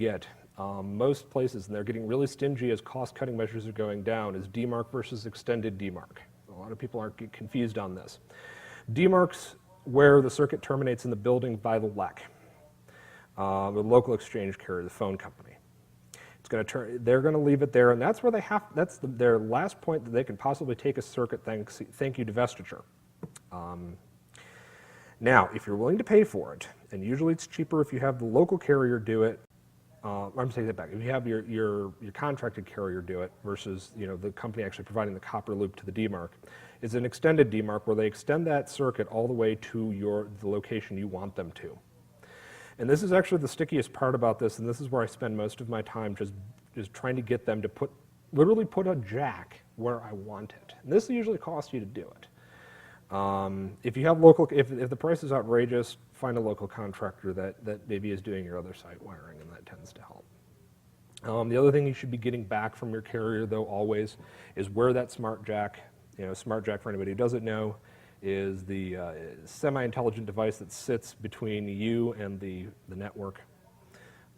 get. Most places, and they're getting really stingy as cost-cutting measures are going down, is DMARC versus extended DMARC. A lot of people are confused on this. DMARC's where the circuit terminates in the building by the LEC, the local exchange carrier, the phone company. It's going to they're going to leave it there, and that's where they have. That's their last point that they can possibly take a circuit. Thank you, divestiture. Now, if you're willing to pay for it, and usually it's cheaper if you have the local carrier do it. I'm taking that back. If you have your contracted carrier do it versus the company actually providing the copper loop to the DMARC, is an extended DMARC where they extend that circuit all the way to the location you want them to. And this is actually the stickiest part about this, and this is where I spend most of my time just trying to get them to literally put a jack where I want it. And this usually costs you to do it. If you have if the price is outrageous, find a local contractor that maybe is doing your other site wiring, and that tends to help. The other thing you should be getting back from your carrier, though, always, is where that smart jack, smart jack, for anybody who doesn't know, is the semi-intelligent device that sits between you and the network.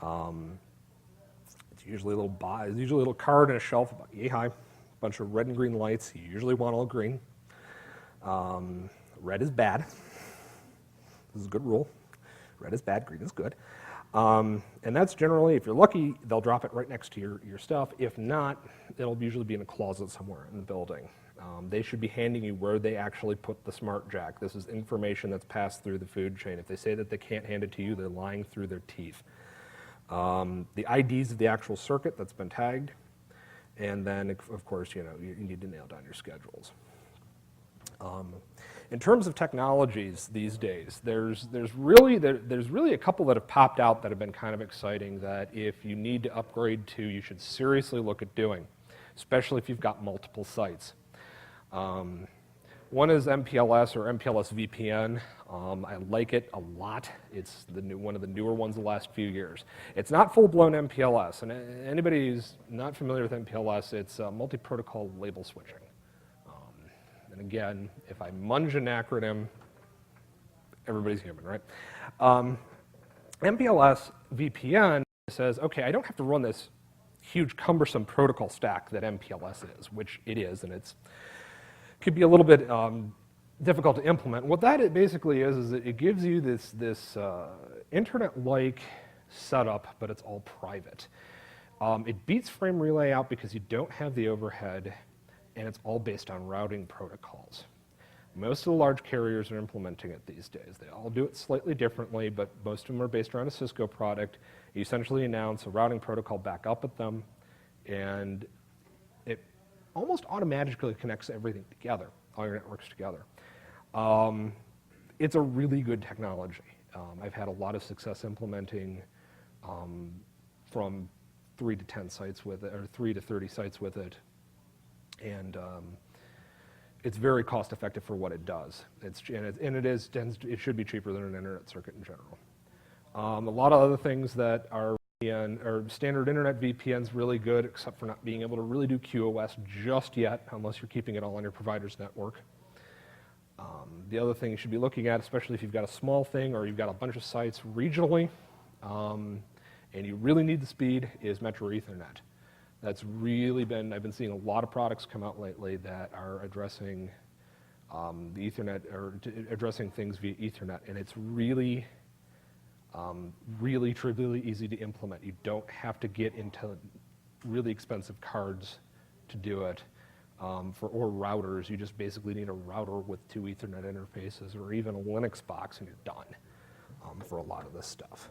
It's usually a little card and a shelf about yay high, bunch of red and green lights. You usually want all green. Red is bad. This is a good rule. Red is bad, green is good. And that's generally, if you're lucky, they'll drop it right next to your stuff. If not, it'll usually be in a closet somewhere in the building. They should be handing you where they actually put the smart jack. This is information that's passed through the food chain. If they say that they can't hand it to you, they're lying through their teeth. The IDs of the actual circuit that's been tagged, and then, of course, you need to nail down your schedules. In terms of technologies these days, there's really a couple that have popped out that have been kind of exciting that if you need to upgrade to, you should seriously look at doing, especially if you've got multiple sites. One is MPLS or MPLS VPN. I like it a lot. It's one of the newer ones the last few years. It's not full-blown MPLS, and anybody who's not familiar with MPLS, it's multi-protocol label switching. And again, if I munge an acronym, everybody's human, right? MPLS VPN says, okay, I don't have to run this huge cumbersome protocol stack that MPLS is, which it is, and it could be a little bit difficult to implement. What that basically is it gives you this internet-like setup, but it's all private. It beats Frame Relay out because you don't have the overhead, and it's all based on routing protocols. Most of the large carriers are implementing it these days. They all do it slightly differently, but most of them are based around a Cisco product. You essentially announce a routing protocol back up at them, and it almost automatically connects everything together, all your networks together. It's a really good technology. I've had a lot of success implementing from 3 to 10 sites with it, or 3 to 30 sites with it. And it's very cost effective for what it does. It should be cheaper than an internet circuit in general. A lot of other things that are standard internet VPN's really good, except for not being able to really do QoS just yet, unless you're keeping it all on your provider's network. The other thing you should be looking at, especially if you've got a small thing or you've got a bunch of sites regionally, and you really need the speed, is Metro Ethernet. That's really I've been seeing a lot of products come out lately that are addressing the Ethernet, or addressing things via Ethernet, and it's really trivially easy to implement. You don't have to get into really expensive cards to do it, or routers. You just basically need a router with 2 Ethernet interfaces, or even a Linux box, and you're done for a lot of this stuff.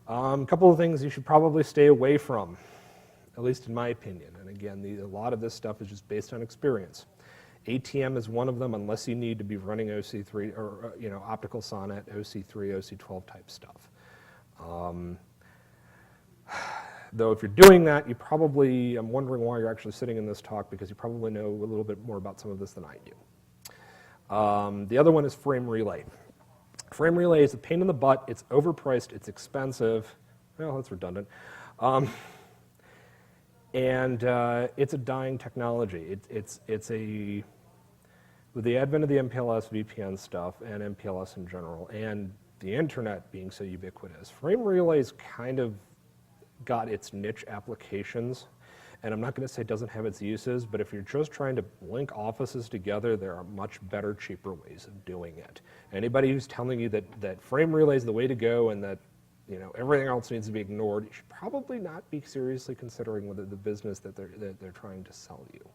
A couple of things you should probably stay away from, at least in my opinion. And again, a lot of this stuff is just based on experience. ATM is one of them, unless you need to be running OC3 or optical SONET, OC3, OC12 type stuff. Though if you're doing that, I'm wondering why you're actually sitting in this talk, because you probably know a little bit more about some of this than I do. The other one is Frame Relay. Frame Relay is a pain in the butt. It's overpriced. It's expensive. Well, that's redundant. And it's a dying technology. With the advent of the MPLS VPN stuff and MPLS in general, and the internet being so ubiquitous, Frame Relay is kind of got its niche applications, and I'm not going to say it doesn't have its uses, but if you're just trying to link offices together, there are much better, cheaper ways of doing it. Anybody who's telling you that frame relay is the way to go and that everything else needs to be ignored, you should probably not be seriously considering whether the business that they're trying to sell you.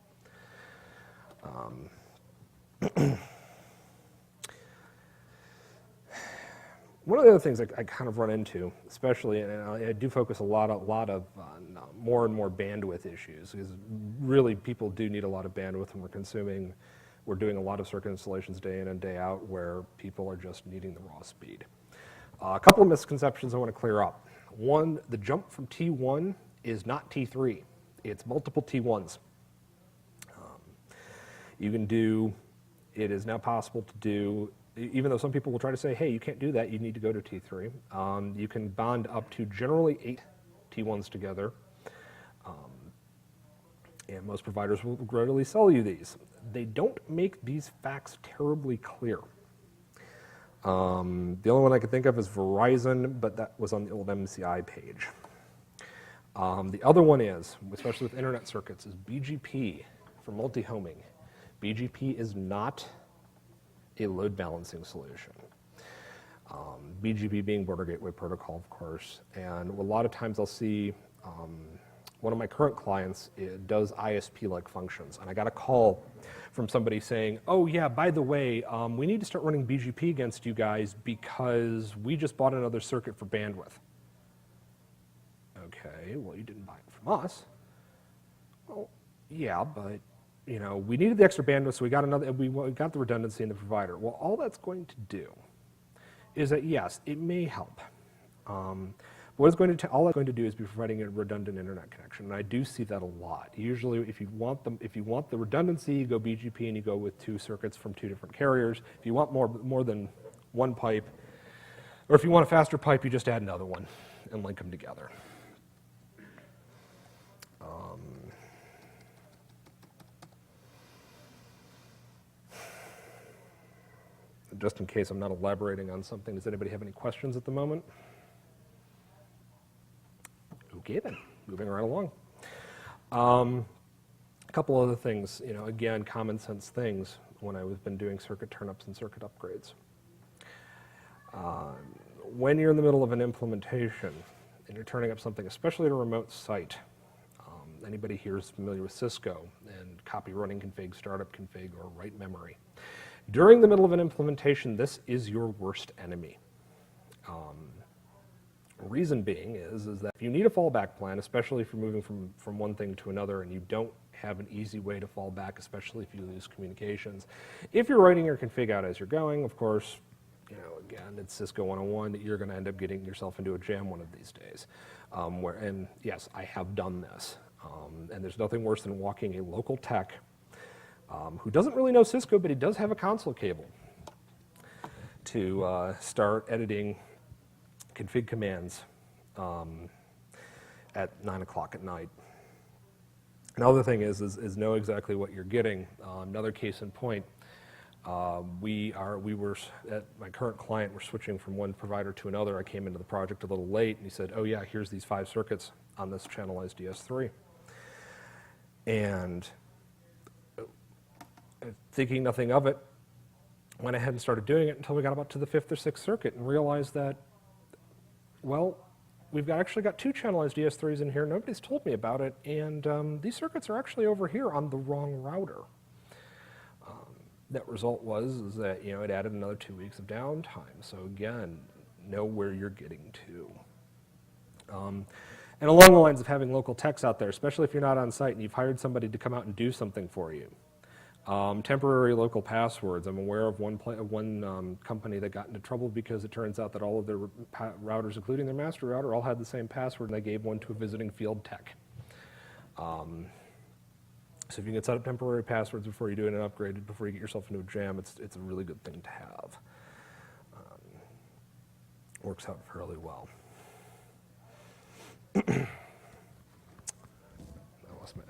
One of the other things I kind of run into, especially, and I do focus a lot of on more and more bandwidth issues, because really people do need a lot of bandwidth, and we're doing a lot of circuit installations day in and day out where people are just needing the raw speed. A couple of misconceptions I want to clear up. One, the jump from T1 is not T3. It's multiple T1s. It is now possible to do, even though some people will try to say, hey, you can't do that, you need to go to T3. You can bond up to generally 8 T1s together, and most providers will readily sell you these. They don't make these facts terribly clear. The only one I could think of is Verizon, but that was on the old MCI page. The other one is, especially with internet circuits, is BGP for multi-homing. BGP is not a load balancing solution. BGP being Border Gateway Protocol, of course, and a lot of times I'll see one of my current clients does ISP-like functions, and I got a call from somebody saying, oh yeah, by the way, we need to start running BGP against you guys because we just bought another circuit for bandwidth. Okay, well, you didn't buy it from us. Well, yeah, but we needed the extra bandwidth, so we got the redundancy in the provider. Well, all that's going to do is that, yes, it may help. All it's going to do is be providing a redundant internet connection, and I do see that a lot. Usually, if you want the redundancy, you go BGP and you go with 2 circuits from 2 different carriers. If you want more than one pipe, or if you want a faster pipe, you just add another one and link them together. Just in case I'm not elaborating on something, does anybody have any questions at the moment? Okay then, moving right along. A couple other things, again, common sense things when I've been doing circuit turnups and circuit upgrades. When you're in the middle of an implementation and you're turning up something, especially at a remote site, anybody here is familiar with Cisco and copy running config, startup config, or write memory. During the middle of an implementation, this is your worst enemy. Reason being is that if you need a fallback plan, especially if you're moving from one thing to another and you don't have an easy way to fall back, especially if you lose communications. If you're writing your config out as you're going, of course, again, it's Cisco 101, you're going to end up getting yourself into a jam one of these days. And yes, I have done this. And there's nothing worse than walking a local tech who doesn't really know Cisco, but he does have a console cable to start editing config commands at 9 o'clock at night. Another thing is know exactly what you're getting. Another case in point, we were at my current client, we're switching from one provider to another. I came into the project a little late, and he said, oh yeah, here's these 5 circuits on this channelized DS3. And thinking nothing of it, went ahead and started doing it until we got about to the 5th or 6th circuit and realized that, well, we've actually got 2 channelized DS3s in here. Nobody's told me about it, and these circuits are actually over here on the wrong router. Net result was that it added another 2 weeks of downtime. So again, know where you're getting to. And along the lines of having local techs out there, especially if you're not on site and you've hired somebody to come out and do something for you. Temporary local passwords. I'm aware of one company that got into trouble because it turns out that all of their routers, including their master router, all had the same password, and they gave one to a visiting field tech. So if you can set up temporary passwords before you do an upgrade, before you get yourself into a jam, it's a really good thing to have. Works out fairly well. I lost my...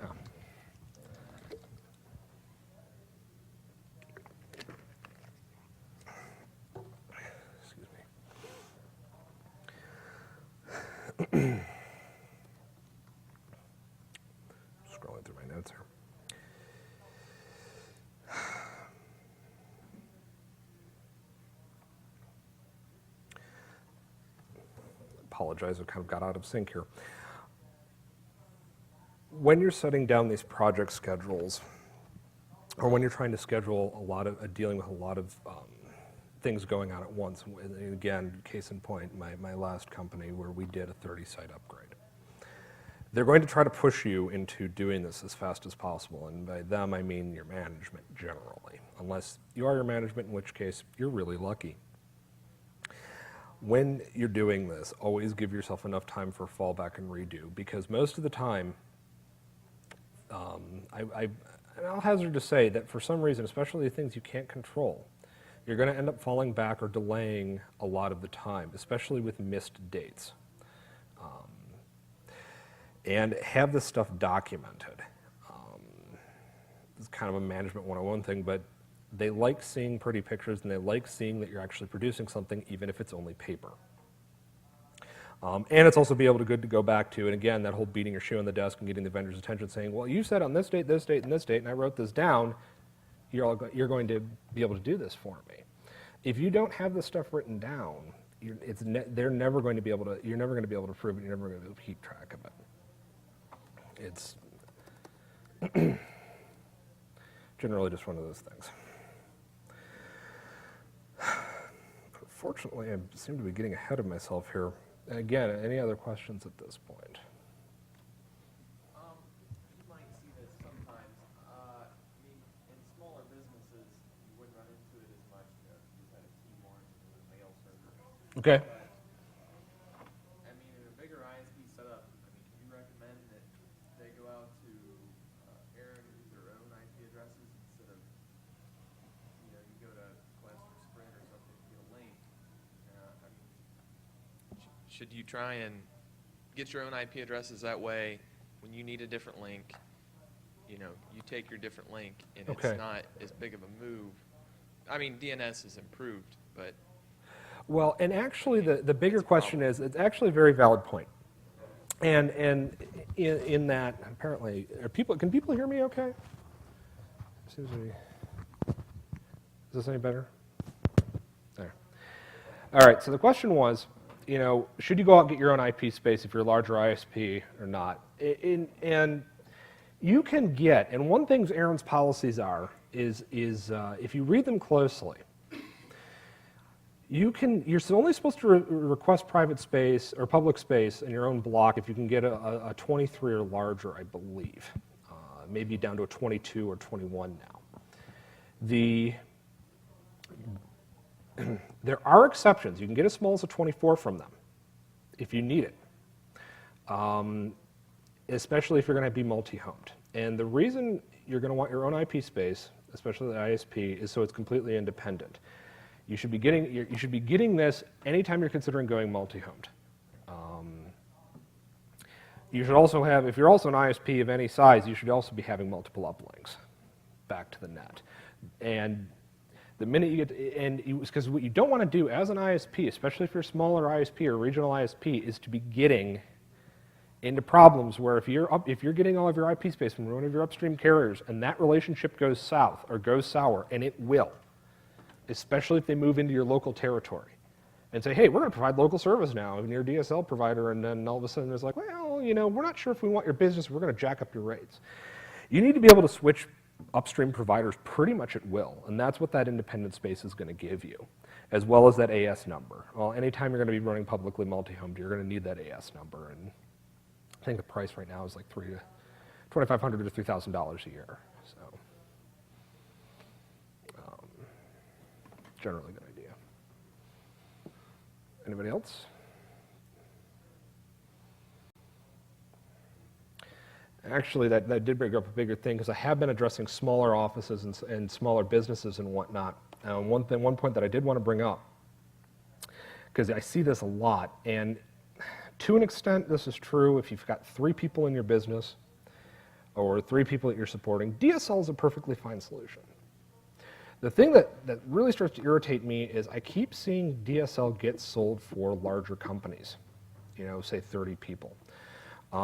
Excuse me. apologize, I kind of got out of sync here. When you're setting down these project schedules, or when you're trying to schedule dealing with a lot of things going on at once, and again, case in point, my last company where we did a 30-site upgrade. They're going to try to push you into doing this as fast as possible, and by them I mean your management generally, unless you are your management, in which case you're really lucky. When you're doing this, always give yourself enough time for fallback and redo, because most of the time, I'll hazard to say that for some reason, especially the things you can't control, you're going to end up falling back or delaying a lot of the time, especially with missed dates. And have this stuff documented. It's kind of a management 101 thing, but they like seeing pretty pictures and they like seeing that you're actually producing something, even if it's only paper. And it's also good to go back to, and again, that whole beating your shoe on the desk and getting the vendor's attention saying, well, you said on this date, and this date, and I wrote this down, you're going to be able to do this for me. If you don't have this stuff written down, they're never going to be able to, you're never going to be able to prove it, you're never going to be able to keep track of it. It's generally just one of those things. Unfortunately, I seem to be getting ahead of myself here. And again, any other questions at this point? You might see this sometimes. In smaller businesses, you wouldn't run into it as much if you had a keyboard and a mail server. Okay. But, in a bigger ISP setup, do you recommend that they go out to Aaron with their own IP addresses instead of, you go to Quest or Sprint or something to get a link? Should you try and get your own IP addresses that way? When you need a different link, you take your different link, and Okay. It's not as big of a move. DNS has improved, but Well, and actually the bigger question is, it's actually a very valid point. And in that, apparently, can people hear me okay? Seems to be, is this any better? There. All right, so the question was, should you go out and get your own IP space if you're a larger ISP or not? And you can get, and one thing Aaron's policies is if you read them closely, you're only supposed to request private space or public space in your own block if you can get a 23 or larger, I believe, maybe down to a 22 or 21 now. There are exceptions. You can get as small as a 24 from them if you need it, especially if you're going to be multi-homed. And the reason you're going to want your own IP space, especially the ISP, is so it's completely independent. You should be getting this anytime you're considering going multi-homed. You should also have, if you're also an ISP of any size, you should also be having multiple uplinks back to the net. And the minute you get, because what you don't want to do as an ISP, especially if you're a smaller ISP or regional ISP, is to be getting into problems where if you're getting all of your IP space from one of your upstream carriers and that relationship goes south or goes sour, and it will, especially if they move into your local territory and say, hey, we're going to provide local service now, and you're a DSL provider, and then all of a sudden it's like, well, we're not sure if we want your business, we're going to jack up your rates. You need to be able to switch upstream providers pretty much at will, and that's what that independent space is going to give you, as well as that AS number. Well, anytime you're going to be running publicly multi-homed, you're going to need that AS number, and I think the price right now is like $2,500 to $3,000 a year. So, generally good idea. Anybody else? Actually, that did bring up a bigger thing, because I have been addressing smaller offices and smaller businesses and whatnot. One point that I did want to bring up, because I see this a lot, and to an extent this is true if you've got 3 people in your business or 3 people that you're supporting, DSL is a perfectly fine solution. The thing that really starts to irritate me is I keep seeing DSL get sold for larger companies, say 30 people.